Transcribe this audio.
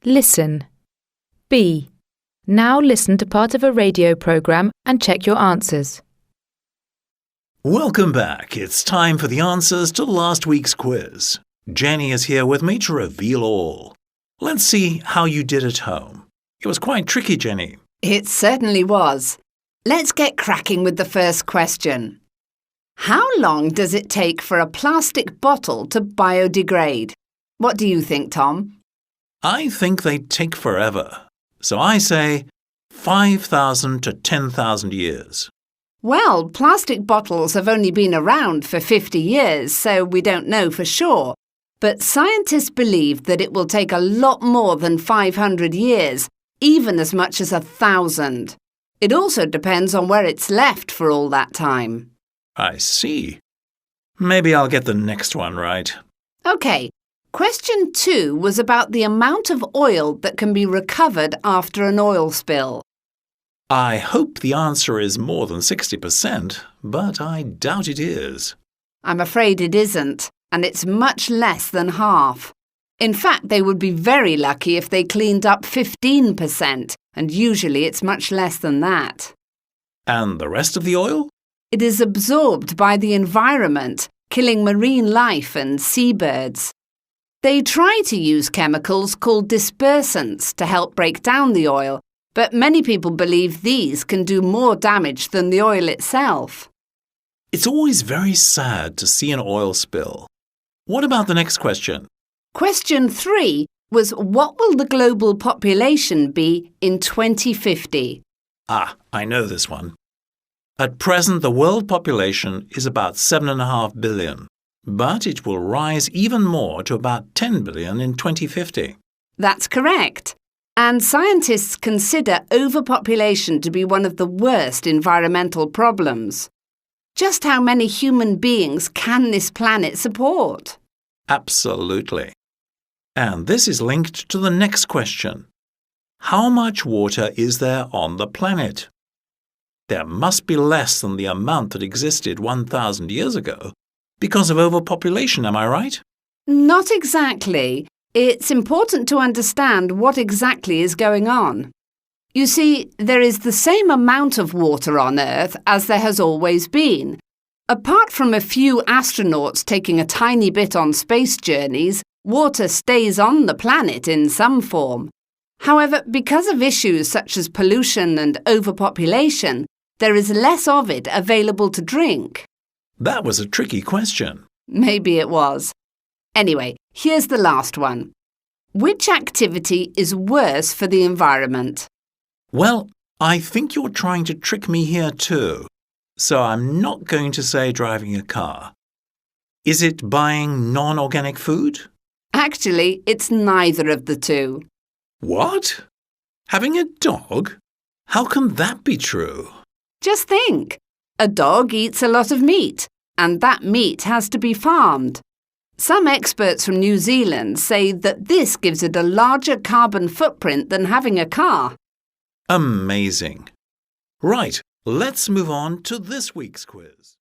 Listen. B. Now listen to part of a radio program and check your answers. Welcome back. It's time for the answers to last week's quiz. Jenny is here with me to reveal all. Let's see how you did at home. It was quite tricky, Jenny. It certainly was. Let's get cracking with the first question. How long does it take for a plastic bottle to biodegrade? What do you think, Tom? I think they take forever. So I say 5,000 to 10,000 years. Well, plastic bottles have only been around for 50 years, so we don't know for sure. But scientists believe that it will take a lot more than 500 years, even as much as 1,000. It also depends on where it's left for all that time. I see. Maybe I'll get the next one right. OK, question 2 was about the amount of oil that can be recovered after an oil spill. I hope the answer is more than 60%, but I doubt it is. I'm afraid it isn't, and it's much less than half. In fact, they would be very lucky if they cleaned up 15%, and usually it's much less than that. And the rest of the oil? It is absorbed by the environment, killing marine life and seabirds. They try to use chemicals called dispersants to help break down the oil, but many people believe these can do more damage than the oil itself. It's always very sad to see an oil spill. What about the next question? Question 3 was, what will the global population be in 2050? I know this one. At present, the world population is about 7.5 billion, but it will rise even more to about 10 billion in 2050. That's correct. And scientists consider overpopulation to be one of the worst environmental problems. Just how many human beings can this planet support? Absolutely. And this is linked to the next question. How much water is there on the planet? There must be less than the amount that existed 1,000 years ago because of overpopulation, am I right? Not exactly. It's important to understand what exactly is going on. You see, there is the same amount of water on Earth as there has always been. Apart from a few astronauts taking a tiny bit on space journeys, water stays on the planet in some form. However, because of issues such as pollution and overpopulation, there is less of it available to drink. That was a tricky question. Maybe it was. Anyway, here's the last one. Which activity is worse for the environment? Well, I think you're trying to trick me here too. So I'm not going to say driving a car. Is it buying non-organic food? Actually, it's neither of the two. What? Having a dog? How can that be true? Just think. A dog eats a lot of meat, and that meat has to be farmed. Some experts from New Zealand say that this gives it a larger carbon footprint than having a car. Amazing. Right, let's move on to this week's quiz.